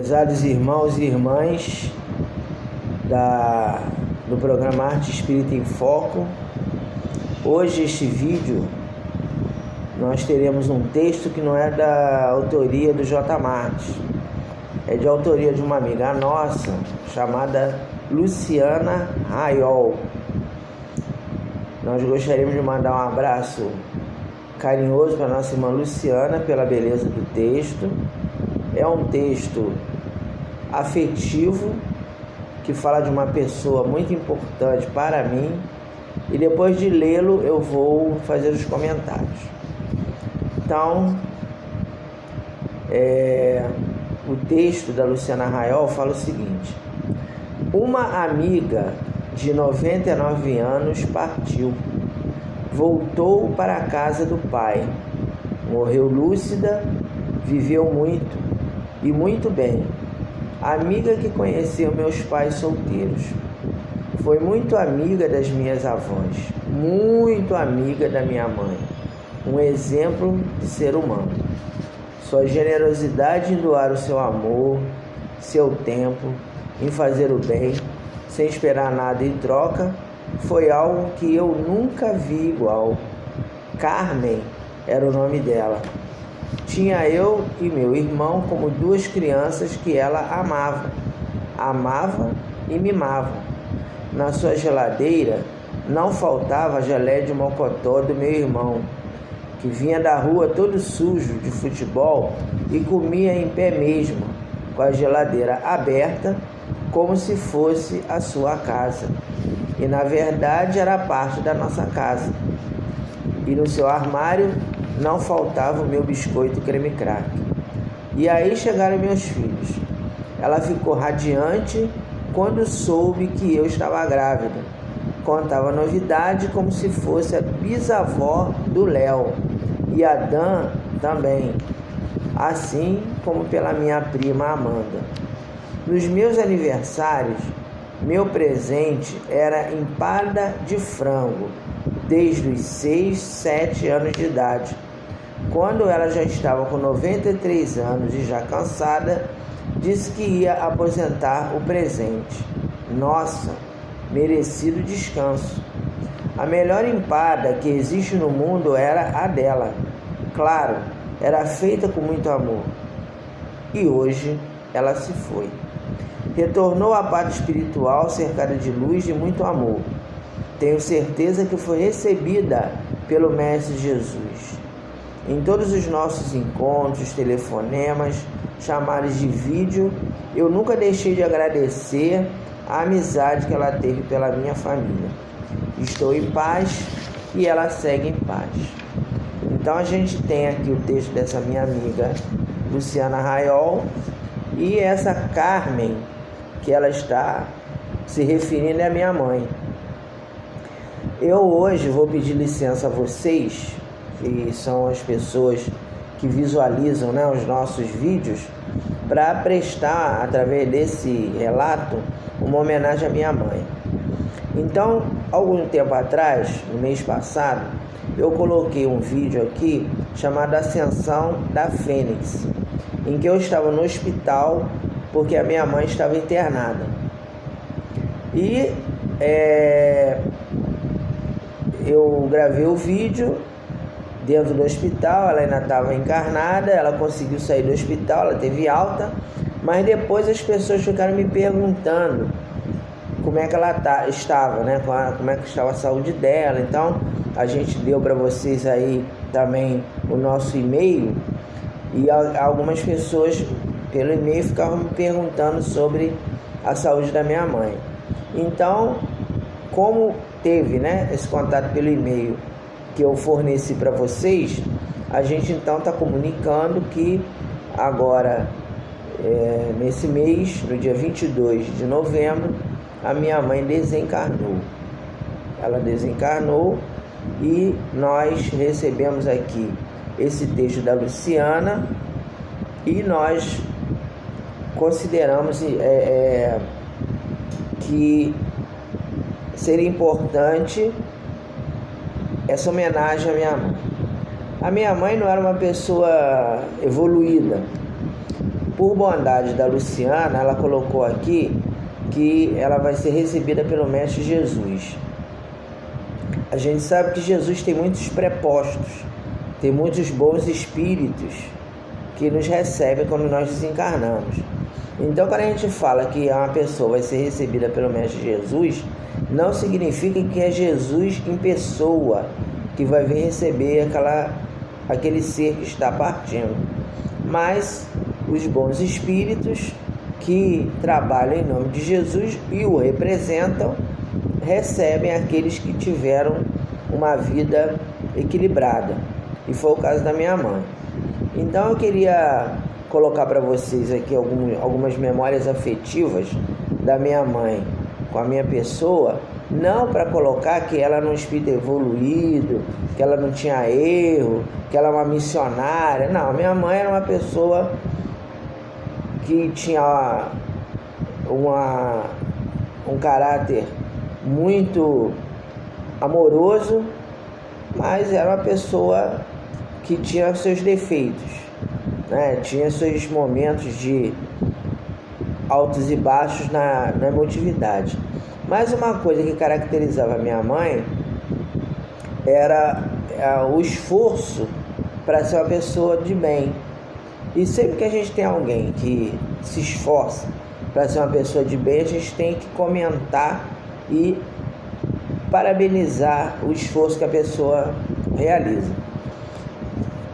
Prezados irmãos e irmãs do programa Arte Espírita em Foco, hoje este vídeo nós teremos um texto que não é da autoria do J. Martins, é de autoria de uma amiga nossa chamada Luciana Raiol. Nós gostaríamos de mandar um abraço carinhoso para nossa irmã Luciana pela beleza do texto. É um texto afetivo que fala de uma pessoa muito importante para mim, e depois de lê-lo eu vou fazer os comentários. Então, o texto da Luciana Raiol fala o seguinte: uma amiga de 99 anos partiu, voltou para a casa do pai, morreu lúcida, viveu muito e muito bem. Amiga que conheceu meus pais solteiros, foi muito amiga das minhas avós, muito amiga da minha mãe, um exemplo de ser humano. Sua generosidade em doar o seu amor, seu tempo, em fazer o bem, sem esperar nada em troca, foi algo que eu nunca vi igual. Carmen era o nome dela. Tinha eu e meu irmão como duas crianças que ela amava e mimava. Na sua geladeira não faltava a geleia de mocotó do meu irmão, que vinha da rua todo sujo de futebol e comia em pé mesmo, com a geladeira aberta, como se fosse a sua casa. E na verdade era parte da nossa casa. E no seu armário não faltava o meu biscoito creme crack. E aí chegaram meus filhos. Ela ficou radiante quando soube que eu estava grávida. Contava a novidade como se fosse a bisavó do Léo, e a Dan também, assim como pela minha prima Amanda. Nos meus aniversários, meu presente era empada de frango, desde os 6, 7 anos de idade. Quando ela já estava com 93 anos e já cansada, disse que ia aposentar o presente. Nossa, merecido descanso. A melhor empada que existe no mundo era a dela. Claro, era feita com muito amor. E hoje ela se foi. Retornou à pátria espiritual cercada de luz e muito amor. Tenho certeza que foi recebida pelo Mestre Jesus. Em todos os nossos encontros, telefonemas, chamadas de vídeo, eu nunca deixei de agradecer a amizade que ela teve pela minha família. Estou em paz e ela segue em paz. Então a gente tem aqui o texto dessa minha amiga Luciana Raiol, e essa Carmen que ela está se referindo é a minha mãe. Eu hoje vou pedir licença a vocês, que são as pessoas que visualizam, os nossos vídeos, para prestar, através desse relato, uma homenagem à minha mãe. Então, algum tempo atrás, no mês passado, eu coloquei um vídeo aqui chamado Ascensão da Fênix, em que eu estava no hospital porque a minha mãe estava internada. E eu gravei o vídeo dentro do hospital. Ela ainda estava encarnada, ela conseguiu sair do hospital, ela teve alta, mas depois as pessoas ficaram me perguntando como é que ela estava, como é que estava a saúde dela. Então a gente deu para vocês aí também o nosso e-mail, e algumas pessoas pelo e-mail ficavam me perguntando sobre a saúde da minha mãe. Então, como teve esse contato pelo e-mail que eu forneci para vocês, a gente então está comunicando que agora, nesse mês, no dia 22 de novembro, a minha mãe desencarnou. Ela desencarnou e nós recebemos aqui esse texto da Luciana, e nós consideramos que seria importante essa homenagem à minha mãe. A minha mãe não era uma pessoa evoluída. por bondade da Luciana, ela colocou aqui que ela vai ser recebida pelo Mestre Jesus. A gente sabe que Jesus tem muitos prepostos, tem muitos bons espíritos que nos recebem quando nós desencarnamos. Então, quando a gente fala que uma pessoa vai ser recebida pelo Mestre Jesus, não significa que é Jesus em pessoa que vai vir receber aquele ser que está partindo, mas os bons espíritos que trabalham em nome de Jesus e o representam, recebem aqueles que tiveram uma vida equilibrada, e foi o caso da minha mãe. Então eu queria colocar para vocês aqui algumas memórias afetivas da minha mãe com a minha pessoa, não para colocar que ela era um espírito evoluído, que ela não tinha erro, que ela é uma missionária. Não, minha mãe era uma pessoa que tinha um caráter muito amoroso, mas era uma pessoa que tinha seus defeitos, né? Tinha seus momentos de altos e baixos na emotividade. Mas uma coisa que caracterizava a minha mãe era o esforço para ser uma pessoa de bem. E sempre que a gente tem alguém que se esforça para ser uma pessoa de bem, a gente tem que comentar e parabenizar o esforço que a pessoa realiza.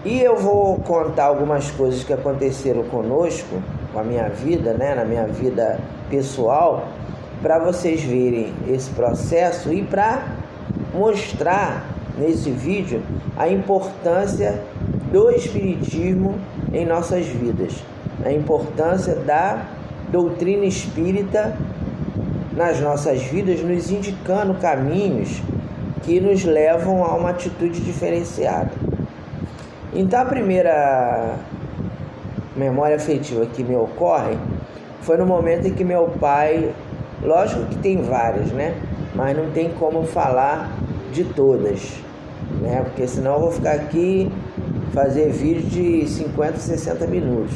E eu vou contar algumas coisas que aconteceram conosco, com a minha vida, né, na minha vida pessoal, para vocês verem esse processo e para mostrar nesse vídeo a importância do Espiritismo em nossas vidas, a importância da doutrina espírita nas nossas vidas, nos indicando caminhos que nos levam a uma atitude diferenciada. Então a primeira memória afetiva que me ocorre foi no momento em que meu pai, lógico que tem várias, né? Mas não tem como falar de todas, né? Porque senão eu vou ficar aqui fazer vídeo de 50, 60 minutos.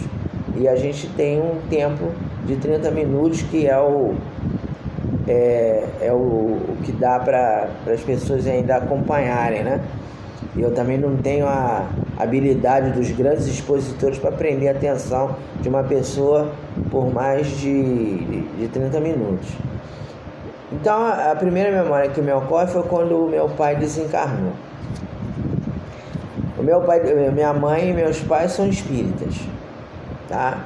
E a gente tem um tempo de 30 minutos que é o que dá para as pessoas ainda acompanharem, né? E eu também não tenho a habilidade dos grandes expositores para prender a atenção de uma pessoa por mais de 30 minutos. Então, a primeira memória que me ocorre foi quando o meu pai desencarnou. Minha mãe e meus pais são espíritas, tá?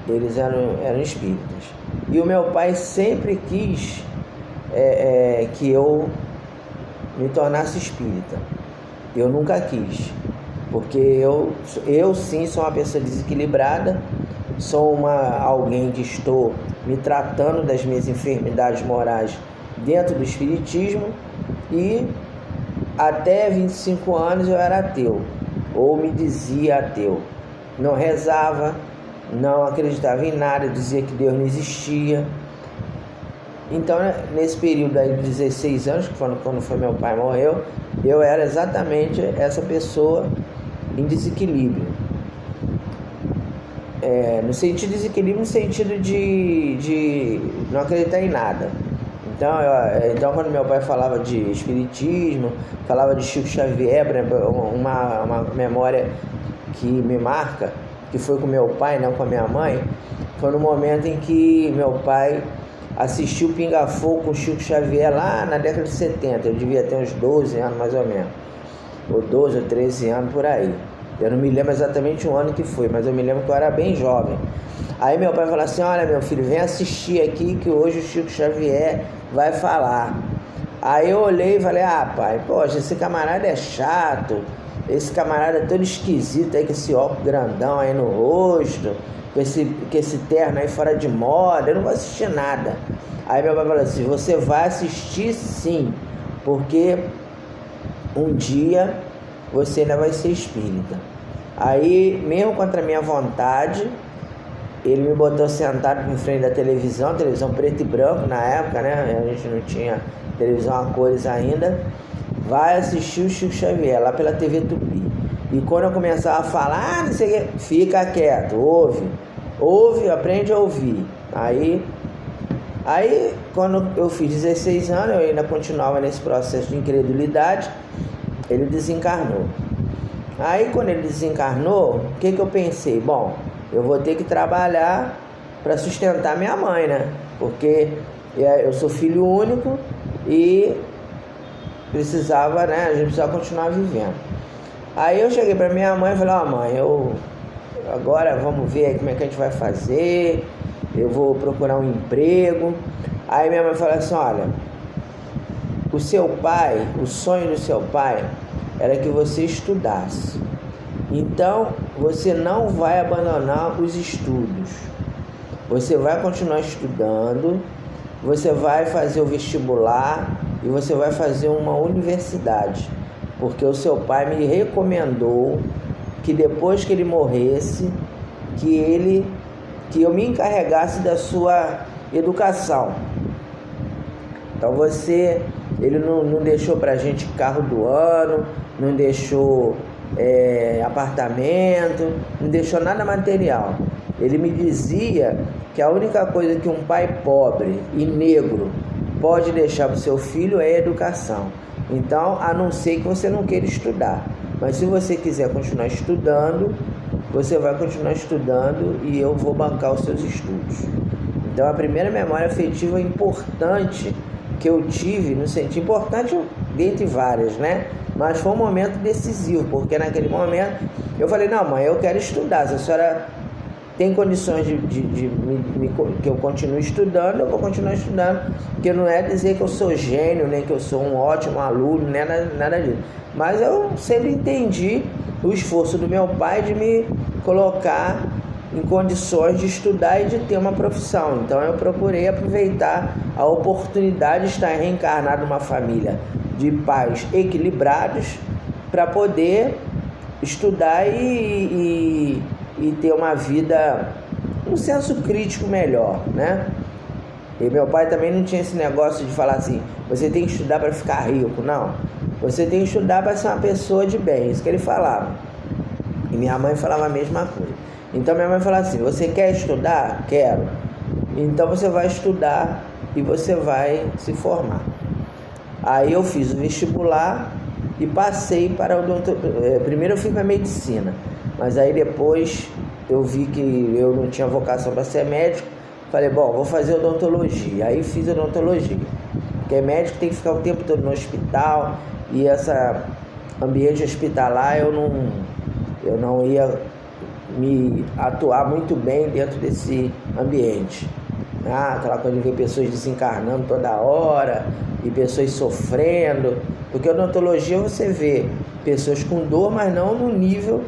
Eles eram espíritas. E o meu pai sempre quis que eu me tornasse espírita. Eu nunca quis, porque eu sim sou uma pessoa desequilibrada, sou alguém que estou me tratando das minhas enfermidades morais dentro do espiritismo, e até 25 anos eu era ateu, ou me dizia ateu. Não rezava, não acreditava em nada, dizia que Deus não existia. Então, nesse período aí de 16 anos, que foi quando meu pai morreu, eu era exatamente essa pessoa em desequilíbrio. No sentido de desequilíbrio, no sentido de não acreditar em nada. Então, quando meu pai falava de espiritismo, falava de Chico Xavier, uma memória que me marca, que foi com meu pai, não com a minha mãe, foi no momento em que meu pai assistiu Pinga Fogo com Chico Xavier lá na década de 70, eu devia ter uns 12 anos mais ou menos, ou 12 ou 13 anos por aí. Eu não me lembro exatamente o ano que foi, mas eu me lembro que eu era bem jovem. Aí meu pai falou assim: olha, meu filho, vem assistir aqui que hoje o Chico Xavier vai falar. Aí eu olhei e falei: ah, pai, poxa, esse camarada é chato, esse camarada é todo esquisito aí, com esse óculos grandão aí no rosto, com esse terno aí fora de moda, eu não vou assistir nada. Aí meu pai falou assim: você vai assistir sim, porque um dia você ainda vai ser espírita. Aí, mesmo contra a minha vontade, ele me botou sentado em frente da televisão preto e branco na época, né? A gente não tinha televisão a cores ainda. Vai assistir o Chico Xavier lá pela TV Tupi. E quando eu começava a falar, não sei o que, fica quieto, ouve. ouve, aprende a ouvir. Aí, quando eu fiz 16 anos, eu ainda continuava nesse processo de incredulidade, ele desencarnou. Aí, quando ele desencarnou, o que eu pensei? Bom, eu vou ter que trabalhar para sustentar minha mãe, né? Porque eu sou filho único e precisava, né? A gente precisava continuar vivendo. Aí eu cheguei para minha mãe e falei: mãe, agora vamos ver como é que a gente vai fazer, eu vou procurar um emprego. Aí minha mãe falou assim: olha, o seu pai, o sonho do seu pai era que você estudasse. Então, você não vai abandonar os estudos. Você vai continuar estudando, você vai fazer o vestibular e você vai fazer uma universidade. Porque o seu pai me recomendou que depois que ele morresse, que eu me encarregasse da sua educação. Então ele não deixou pra gente carro do ano, não deixou apartamento, não deixou nada material. Ele me dizia que a única coisa que um pai pobre e negro pode deixar para o seu filho é a educação. Então, a não ser que você não queira estudar. Mas se você quiser continuar estudando, você vai continuar estudando e eu vou bancar os seus estudos. Então, a primeira memória afetiva importante que eu tive, no sentido importante dentre várias, né? Mas foi um momento decisivo, porque naquele momento eu falei: não, mãe, eu quero estudar. Se a senhora tem condições que eu continue estudando, eu vou continuar estudando, porque não é dizer que eu sou gênio, nem que eu sou um ótimo aluno, nem nada disso. Mas eu sempre entendi o esforço do meu pai de me colocar em condições de estudar e de ter uma profissão. Então eu procurei aproveitar a oportunidade de estar reencarnado numa família de pais equilibrados para poder estudar e ter uma vida, um senso crítico melhor, né? E meu pai também não tinha esse negócio de falar assim: você tem que estudar para ficar rico. Não, você tem que estudar para ser uma pessoa de bem. Isso que ele falava. E minha mãe falava a mesma coisa. Então minha mãe falava assim: você quer estudar? Quero. Então você vai estudar e você vai se formar. Aí eu fiz o vestibular e passei para primeiro eu fui para medicina, mas aí depois eu vi que eu não tinha vocação para ser médico. Falei: bom, vou fazer odontologia. Aí fiz odontologia, porque médico tem que ficar o tempo todo no hospital, e esse ambiente hospitalar eu não ia me atuar muito bem dentro desse ambiente. Aquela coisa de ver pessoas desencarnando toda hora e pessoas sofrendo, porque odontologia você vê pessoas com dor, mas não no nível.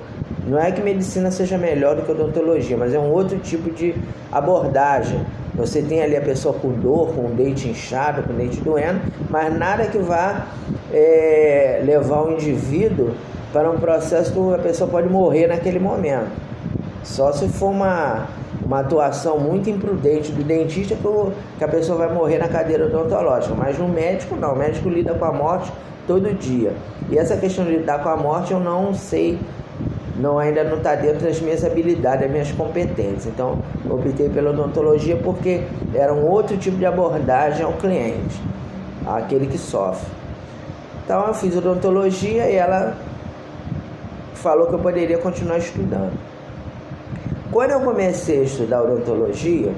Não é que medicina seja melhor do que odontologia, mas é um outro tipo de abordagem. Você tem ali a pessoa com dor, com o dente inchado, com o dente doendo, mas nada que vá levar o indivíduo para um processo que a pessoa pode morrer naquele momento. Só se for uma atuação muito imprudente do dentista que a pessoa vai morrer na cadeira odontológica. Mas no médico não, o médico lida com a morte todo dia. E essa questão de lidar com a morte eu não sei, ainda não está dentro das minhas habilidades, das minhas competências. Então eu optei pela odontologia porque era um outro tipo de abordagem ao cliente, aquele que sofre. Então eu fiz odontologia e ela falou que eu poderia continuar estudando. Quando eu comecei a estudar odontologia,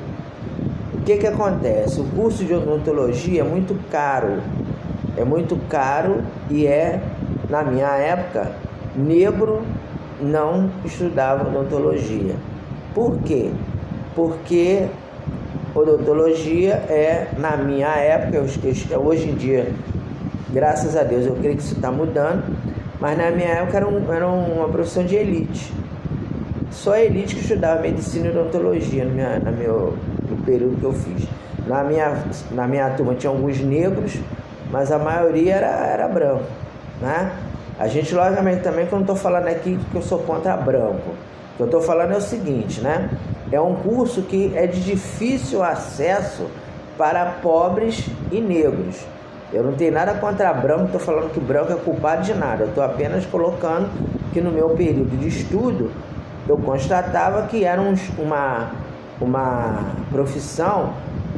o que acontece? O curso de odontologia é muito caro. É muito caro e na minha época, negro não estudava odontologia. Por quê? Porque odontologia na minha época, hoje em dia, graças a Deus, eu creio que isso está mudando, mas na minha época era uma profissão de elite. Só a elite que estudava medicina e odontologia no período que eu fiz. Na minha turma tinha alguns negros, mas a maioria era branco, né? A gente, logicamente, também, que eu não estou falando aqui que eu sou contra branco. O que eu estou falando é o seguinte, né? É um curso que é de difícil acesso para pobres e negros. Eu não tenho nada contra branco, estou falando que branco é culpado de nada. Eu estou apenas colocando que no meu período de estudo, eu constatava que era uma profissão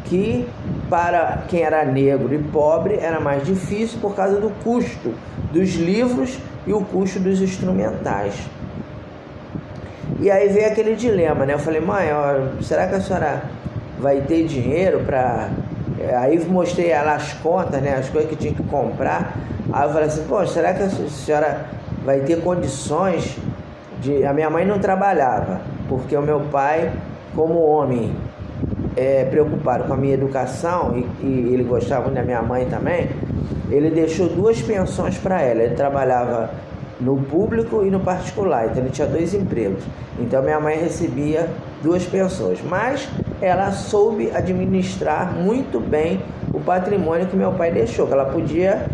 que para quem era negro e pobre era mais difícil por causa do custo dos livros e o custo dos instrumentais. E aí veio aquele dilema, né? Eu falei, mãe, será que a senhora vai ter dinheiro para... Aí mostrei ela as contas, né? As coisas que tinha que comprar. Aí eu falei assim, pô, será que a senhora vai ter condições de... A minha mãe não trabalhava, porque o meu pai, como homem, preocupado com a minha educação, e ele gostava muito da minha mãe também, ele deixou 2 pensões para ela. Ele trabalhava no público e no particular, então ele tinha 2 empregos. Então minha mãe recebia 2 pensões, mas ela soube administrar muito bem o patrimônio que meu pai deixou, que ela podia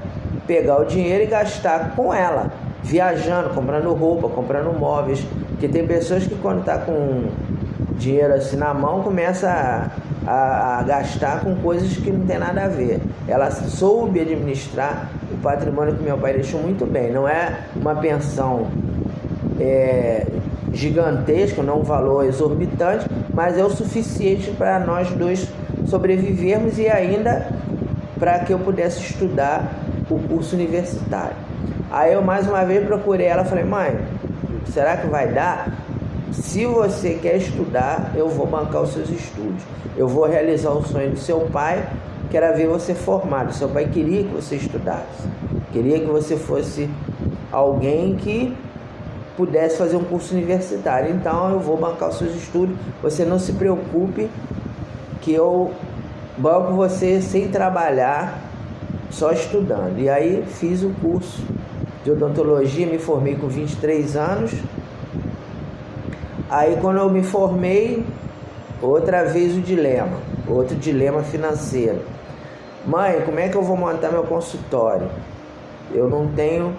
pegar o dinheiro e gastar com ela, viajando, comprando roupa, comprando móveis, porque tem pessoas que quando tá com dinheiro assim na mão, começa a gastar com coisas que não tem nada a ver. Ela soube administrar o patrimônio que meu pai deixou muito bem. Não é uma pensão gigantesca, não um valor exorbitante, mas é o suficiente para nós 2 sobrevivermos e ainda para que eu pudesse estudar o curso universitário. Aí eu mais uma vez procurei ela e falei, mãe, será que vai dar? Se você quer estudar, eu vou bancar os seus estudos. Eu vou realizar o sonho do seu pai, que era ver você formado. Seu pai queria que você estudasse. Queria que você fosse alguém que pudesse fazer um curso universitário. Então eu vou bancar os seus estudos. Você não se preocupe que eu banco você sem trabalhar, só estudando. E aí fiz o curso de odontologia, me formei com 23 anos. Aí quando eu me formei, outra vez outro dilema financeiro. Mãe, como é que eu vou montar meu consultório? Eu não tenho...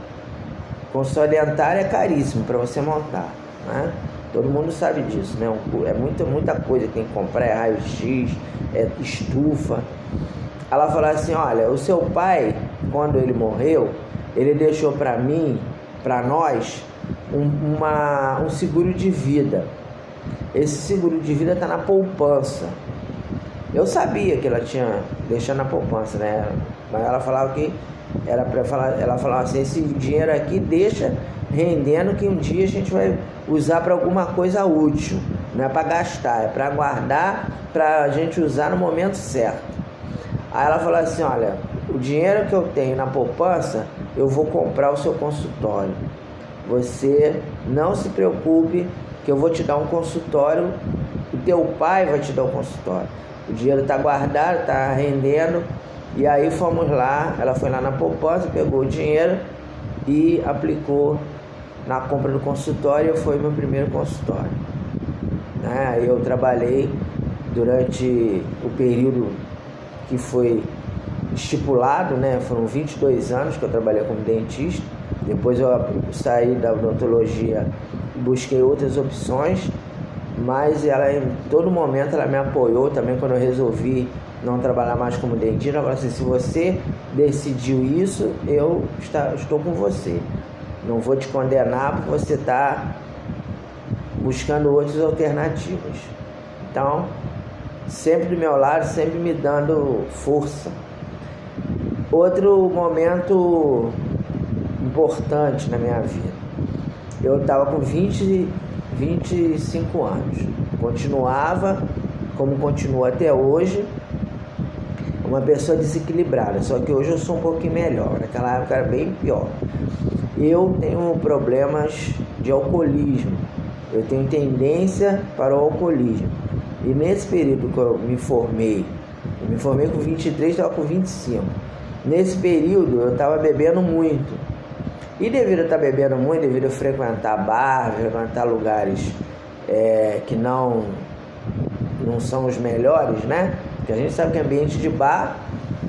Consultório dentário é caríssimo para você montar, né? Todo mundo sabe disso, né? É muita coisa que tem que comprar, é raio-x, é estufa. Ela falou assim, olha, o seu pai, quando ele morreu, ele deixou para mim, para nós, um seguro de vida. Esse seguro de vida está na poupança. Eu sabia que ela tinha deixado na poupança, né? Mas ela falava que era para falar, ela falava assim, esse dinheiro aqui deixa rendendo que um dia a gente vai usar para alguma coisa útil, não é para gastar, é para guardar, para a gente usar no momento certo. Aí ela falou assim, olha, o dinheiro que eu tenho na poupança, eu vou comprar o seu consultório. Você não se preocupe que eu vou te dar um consultório, o teu pai vai te dar um consultório. O dinheiro está guardado, está rendendo. E aí fomos lá, ela foi lá na poupança, pegou o dinheiro e aplicou na compra do consultório. Foi meu primeiro consultório, né? Eu trabalhei durante o período que foi estipulado, né? Foram 22 anos que eu trabalhei como dentista. Depois eu saí da odontologia e busquei outras opções, mas ela em todo momento ela me apoiou também quando eu resolvi não trabalhar mais como dentista. Ela falou assim, se você decidiu isso, eu estou com você. Não vou te condenar porque você está buscando outras alternativas. Então, sempre do meu lado, sempre me dando força. Outro momento importante na minha vida. Eu estava com 25 anos. Continuava, como continuo até hoje, uma pessoa desequilibrada. Só que hoje eu sou um pouquinho melhor. Naquela época era bem pior. Eu tenho problemas de alcoolismo. Eu tenho tendência para o alcoolismo. E nesse período que eu me formei com 23, estava com 25. Nesse período eu estava bebendo muito. E devido a estar bebendo muito, devido a frequentar bar, frequentar lugares que não são os melhores, né? Porque a gente sabe que ambiente de bar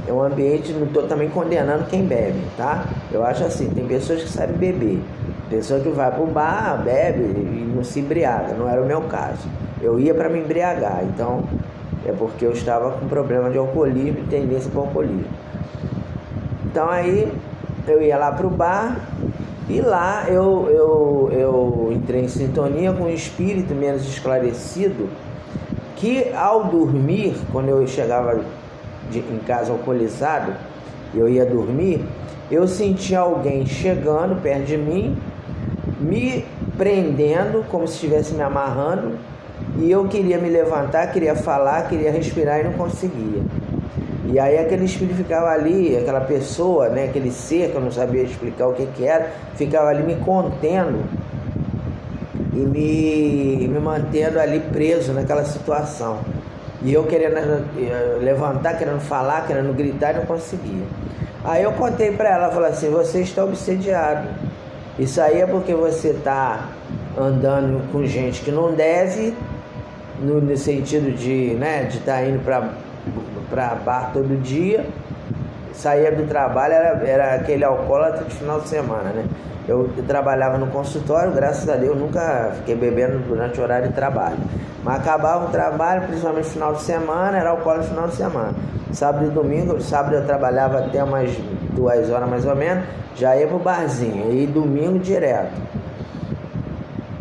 é um ambiente, não estou também condenando quem bebe, tá? Eu acho assim, tem pessoas que sabem beber. Pessoa que vai pro bar, bebe e não se embriaga. Não era o meu caso. Eu ia para me embriagar, então é porque eu estava com problema de alcoolismo e tendência para o alcoolismo. Então aí eu ia lá pro bar e lá eu entrei em sintonia com um espírito menos esclarecido que ao dormir, quando eu chegava em casa alcoolizado, eu ia dormir, eu sentia alguém chegando perto de mim, me prendendo, como se estivesse me amarrando, e eu queria me levantar, queria falar, queria respirar e não conseguia. E aí aquele espírito ficava ali, aquela pessoa, né, aquele ser que eu não sabia explicar o que era, ficava ali me contendo e me mantendo ali preso naquela situação. E eu querendo levantar, querendo falar, querendo gritar e não conseguia. Aí eu contei para ela, falei assim, você está obsediado. Isso aí é porque você está andando com gente que não deve, no sentido de estar indo para bar todo dia, saía do trabalho, era aquele alcoólatra de final de semana, né? Eu trabalhava no consultório, graças a Deus, nunca fiquei bebendo durante o horário de trabalho. Mas acabava o trabalho, principalmente no final de semana, era alcoólatra de final de semana. Sábado e domingo, sábado eu trabalhava até umas 2 horas mais ou menos, já ia pro barzinho, e domingo direto.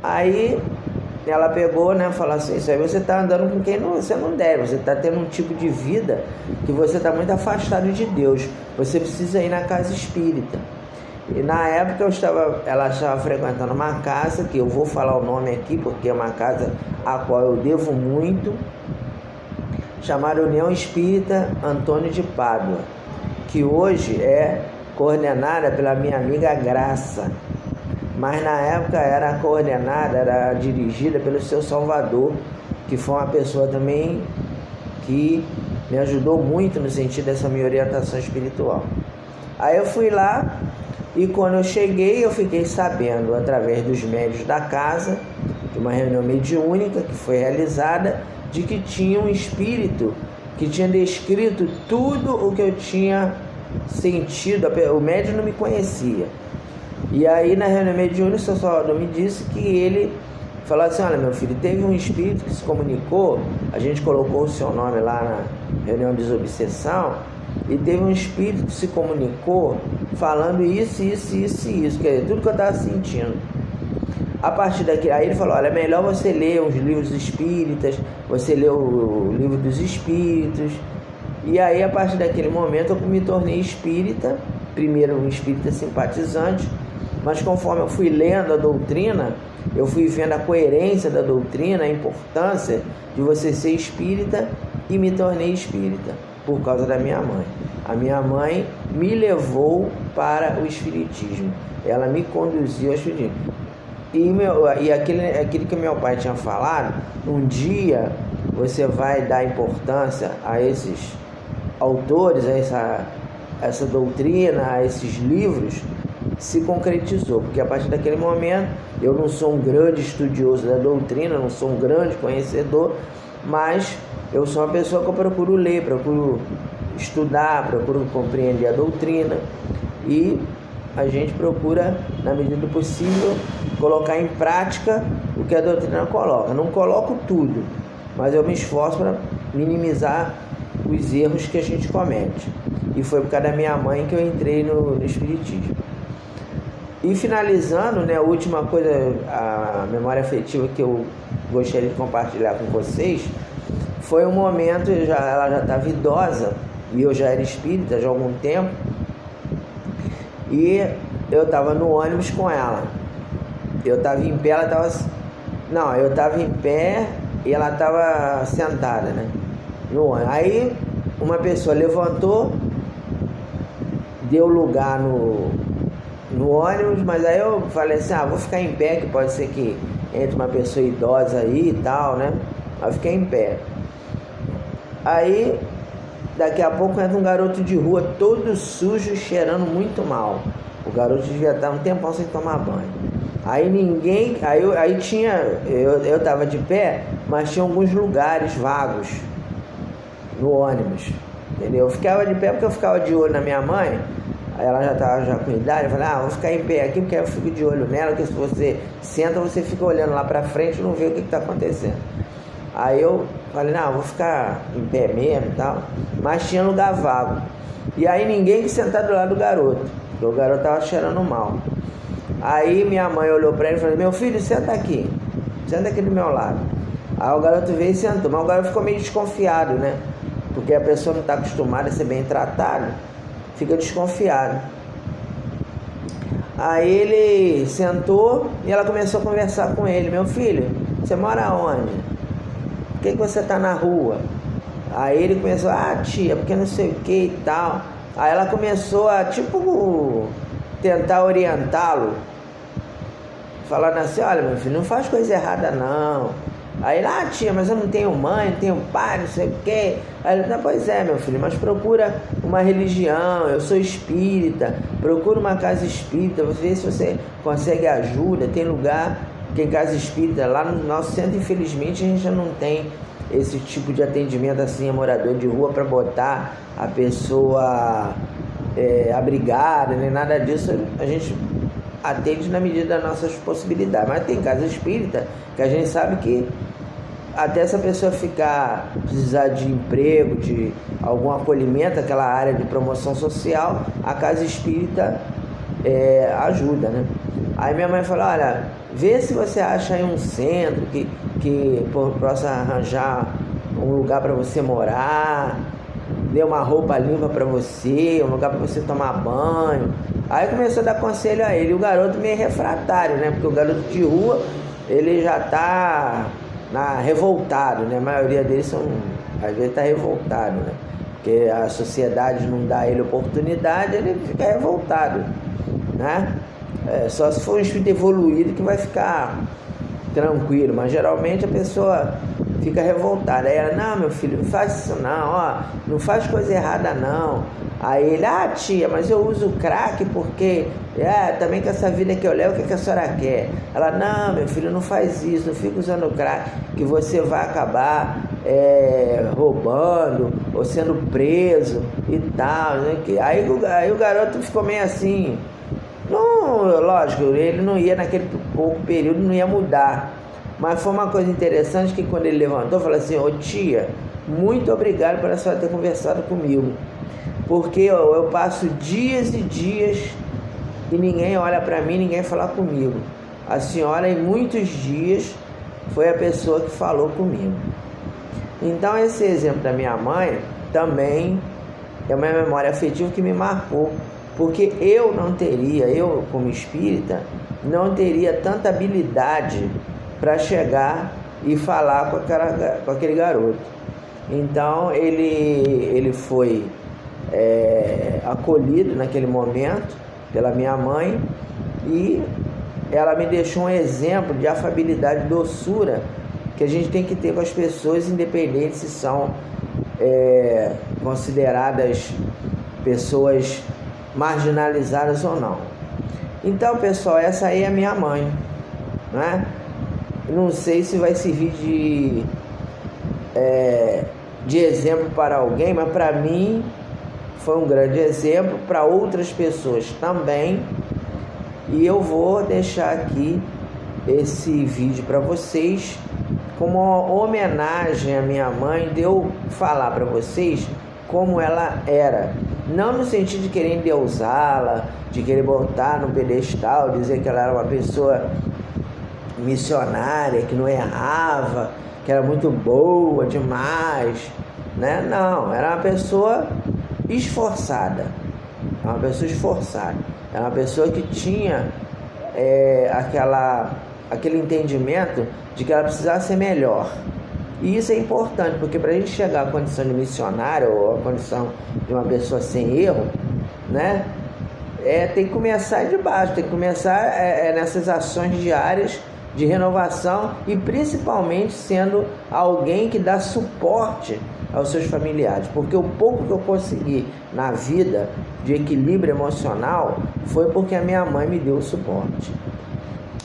Aí ela pegou, né, falou assim, isso aí você está andando com quem você não deve, você está tendo um tipo de vida que você está muito afastado de Deus, você precisa ir na casa espírita. E na época ela estava frequentando uma casa, que eu vou falar o nome aqui, porque é uma casa a qual eu devo muito, chamada União Espírita Antônio de Pádua, que hoje é coordenada pela minha amiga Graça, mas na época era coordenada, era dirigida pelo seu Salvador, que foi uma pessoa também que me ajudou muito no sentido dessa minha orientação espiritual. Aí eu fui lá e quando eu cheguei eu fiquei sabendo, através dos médios da casa, de uma reunião mediúnica que foi realizada, de que tinha um espírito que tinha descrito tudo o que eu tinha sentido. O médium não me conhecia. E aí na reunião mediúnica o seu Salvador me disse que ele falou assim, olha meu filho, teve um espírito que se comunicou, a gente colocou o seu nome lá na reunião de desobsessão, e teve um espírito que se comunicou falando isso, quer dizer, tudo que eu estava sentindo. A partir daqui, aí ele falou, olha, é melhor você ler os livros espíritas, você ler o livro dos espíritos. E aí a partir daquele momento eu me tornei espírita, primeiro um espírita simpatizante, mas conforme eu fui lendo a doutrina, eu fui vendo a coerência da doutrina, a importância de você ser espírita, e me tornei espírita por causa da minha mãe. A minha mãe me levou para o espiritismo, ela me conduziu ao espiritismo. E aquilo que meu pai tinha falado, um dia você vai dar importância a esses autores, a essa doutrina, a esses livros, se concretizou, porque a partir daquele momento eu não sou um grande estudioso da doutrina, não sou um grande conhecedor, mas eu sou uma pessoa que eu procuro ler, procuro estudar, procuro compreender a doutrina, e a gente procura, na medida do possível, colocar em prática o que a doutrina coloca. Não coloco tudo, mas eu me esforço para minimizar os erros que a gente comete. E foi por causa da minha mãe que eu entrei no espiritismo. E finalizando, né, a última coisa, a memória afetiva que eu gostaria de compartilhar com vocês, foi um momento, ela já estava idosa, e eu já era espírita já há algum tempo, e eu estava no ônibus com ela. Eu estava em pé, ela estava... Não, eu estava em pé e ela estava sentada, né, no ônibus. Aí uma pessoa levantou, deu lugar no ônibus, mas aí eu falei assim, vou ficar em pé, que pode ser que entre uma pessoa idosa aí e tal, né? Aí eu fiquei em pé. Aí, daqui a pouco entra um garoto de rua, todo sujo, cheirando muito mal. O garoto devia estar um tempão sem tomar banho. Aí ninguém... Aí tinha... Eu tava de pé, mas tinha alguns lugares vagos no ônibus, entendeu? Eu ficava de pé porque eu ficava de olho na minha mãe. Aí ela já estava com idade, eu falei, vou ficar em pé aqui porque eu fico de olho nela, porque se você senta, você fica olhando lá pra frente e não vê o que está acontecendo. Aí eu falei, vou ficar em pé mesmo e tal, mas tinha lugar vago. E aí ninguém quis sentar do lado do garoto, porque o garoto estava cheirando mal. Aí minha mãe olhou para ele e falou, meu filho, senta aqui do meu lado. Aí o garoto veio e sentou, mas o garoto ficou meio desconfiado, né? Porque a pessoa não está acostumada a ser bem tratado, fica desconfiado. Aí ele sentou e ela começou a conversar com ele. Meu filho, você mora onde? Por que você está na rua? Aí ele começou, tia, porque não sei o que e tal. Aí ela começou a, tentar orientá-lo, falando assim, olha, meu filho, não faz coisa errada não. Aí ele, tia, mas eu não tenho mãe, não tenho pai, não sei o quê. Aí ele, pois é, meu filho, mas procura uma religião, eu sou espírita, procura uma casa espírita, vê se você consegue ajuda, tem lugar que em casa espírita, lá no nosso centro, infelizmente, a gente já não tem esse tipo de atendimento assim a morador de rua para botar a pessoa abrigada, nem nada disso. A gente atende na medida das nossas possibilidades, mas tem casa espírita que a gente sabe que até essa pessoa precisar de emprego, de algum acolhimento, aquela área de promoção social, a casa espírita ajuda, né? Aí minha mãe falou, olha, vê se você acha aí um centro que possa arranjar um lugar para você morar, dê uma roupa limpa para você, um lugar para você tomar banho. Aí começou a dar conselho a ele, e o garoto meio refratário, né? Porque o garoto de rua, ele já tá revoltado, né? A maioria deles às vezes tá revoltado, né? Porque a sociedade não dá a ele oportunidade, ele fica revoltado, né? Só se for um espírito evoluído que vai ficar tranquilo, mas geralmente a pessoa fica revoltada. Aí ela, não, meu filho, não faz isso não, não faz coisa errada não. Aí ele, tia, mas eu uso crack porque também com essa vida que eu levo, o que a senhora quer? Ela, não, meu filho, não faz isso, não fica usando crack, que você vai acabar roubando ou sendo preso e tal, né? Aí o garoto ficou meio assim. Não, lógico, ele não ia naquele pouco período, não ia mudar. Mas foi uma coisa interessante que quando ele levantou, falou assim, tia, muito obrigado por a senhora ter conversado comigo. Porque eu passo dias e dias e ninguém olha para mim, ninguém fala comigo. A senhora em muitos dias foi a pessoa que falou comigo. Então esse exemplo da minha mãe também é uma memória afetiva que me marcou. Porque eu como espírita, não teria tanta habilidade para chegar e falar com aquele garoto. Então ele foi acolhido naquele momento pela minha mãe e ela me deixou um exemplo de afabilidade e doçura que a gente tem que ter com as pessoas, independente se são consideradas pessoas marginalizadas ou não. Então, pessoal, essa aí é a minha mãe, né? Não sei se vai servir de exemplo para alguém, mas para mim foi um grande exemplo, para outras pessoas também. E eu vou deixar aqui esse vídeo para vocês como uma homenagem à minha mãe, de eu falar para vocês como ela era, não no sentido de querer endeusá-la, de querer botar no pedestal, dizer que ela era uma pessoa missionária, que não errava, que era muito boa demais, né? Não, era uma pessoa esforçada, era uma pessoa que tinha aquele entendimento de que ela precisava ser melhor. E isso é importante, porque para a gente chegar à condição de missionário ou à condição de uma pessoa sem erro, né, tem que começar de baixo, tem que começar nessas ações diárias de renovação e principalmente sendo alguém que dá suporte aos seus familiares, porque o pouco que eu consegui na vida de equilíbrio emocional foi porque a minha mãe me deu o suporte.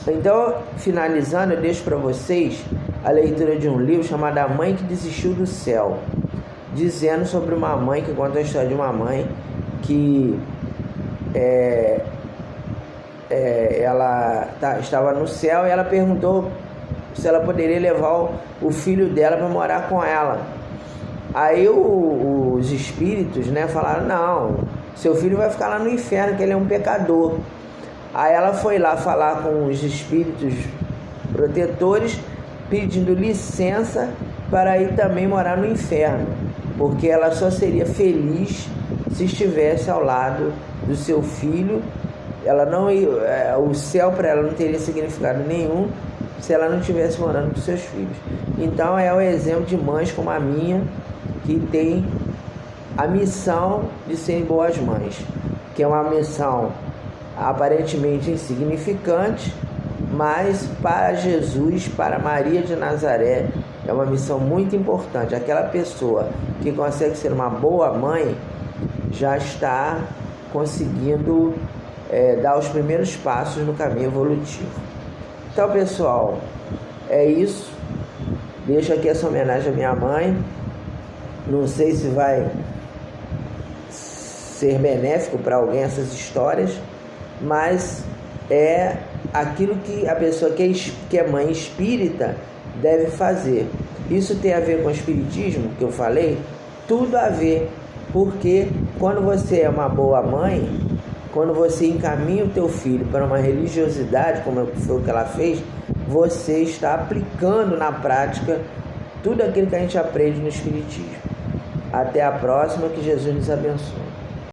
Então, finalizando, eu deixo para vocês a leitura de um livro chamado A Mãe que Desistiu do Céu, dizendo sobre uma mãe, que conta a história de uma mãe que ela estava no céu e ela perguntou se ela poderia levar o filho dela para morar com ela. Aí os espíritos, né, falaram, não, seu filho vai ficar lá no inferno, que ele é um pecador. Aí ela foi lá falar com os espíritos protetores pedindo licença para ir também morar no inferno, porque ela só seria feliz se estivesse ao lado do seu filho. Ela não, o céu para ela não teria significado nenhum se ela não estivesse morando com seus filhos. Então é o exemplo de mães como a minha, que tem a missão de serem boas mães, que é uma missão aparentemente insignificante, mas para Jesus, para Maria de Nazaré, é uma missão muito importante. Aquela pessoa que consegue ser uma boa mãe já está conseguindo dar os primeiros passos no caminho evolutivo. Então, pessoal, é isso. Deixo aqui essa homenagem à minha mãe. Não sei se vai ser benéfico para alguém essas histórias, mas é aquilo que a pessoa que é mãe espírita deve fazer. Isso tem a ver com o espiritismo, que eu falei? Tudo a ver, porque quando você é uma boa mãe, quando você encaminha o teu filho para uma religiosidade, como foi o que ela fez, você está aplicando na prática tudo aquilo que a gente aprende no espiritismo. Até a próxima, que Jesus nos abençoe.